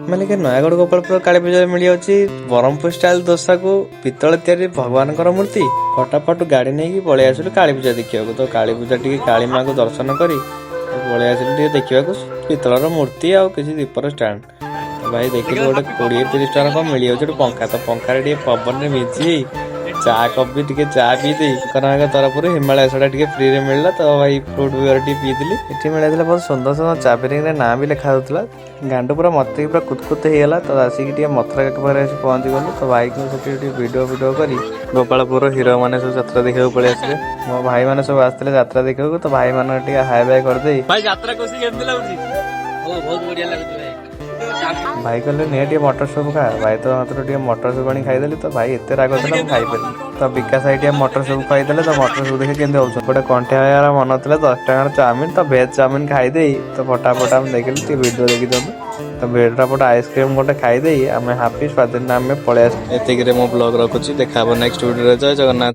ମାନେ कि नयागढ़ गोपालपुर काली पूजा मिल जाऊँगी ब्रह्मपुर स्टाइल दोसा को पितल तैयारी भगवान मूर्ति फटाफट गाड़ी नहीं पलि आसलु काली पूजा देखा तो काली पूजा टी काली माँ को दर्शन करी पलि आसलु देखा पितलर मूर्ति आउ किसी दीपर स्टाण्ड तो भाई देखिए गोटे 20-30 टका कम मिल जाऊँ पंखा तो पंखार पवन में भिजी चा कप भी टे चा पी तरफ हिमालय सोडा टे फ्री रे मिलला तो भाई फ्रूट बियर टी पीली ये मिलता बहुत सुंदर सुंदर चा पेरिंग ना भी लिखा होता गांडू पूरा मत पूरा कुतकुत होगा तो आसिक मथुरा गेट पाखे पहुँची गलु तो भाई को वीडियो कर गोपालपुर हिरो मैंने सब यात्रा देखा पलि आसे मो भाई मैंने सब आसते यात्रा देखा तो भाई मैंने हाई बाय करदे भाई कहले नहीं मटर सूप खा भाई तो मात्र मटर सूप आनी खाईदेली तो भाई एत राग था खाईपारि तो विकास भाई मटर सूप खाईदे तो मटर सूप देखे केमती हो गोटे कंठे भाई मन था 10 टकर चाउमिन तो भेज चाउमिन खाईदे तो फटाफट आम देखिए वीडियो देखी दिखाँ तो फटाफट आइसक्रीम गोटे खाईदे आम हापी स्वाधीन आम पलि आस। एतिक मो ब्लॉग रखुची देखा नेक्स्ट वीडियो जय जगन्नाथ।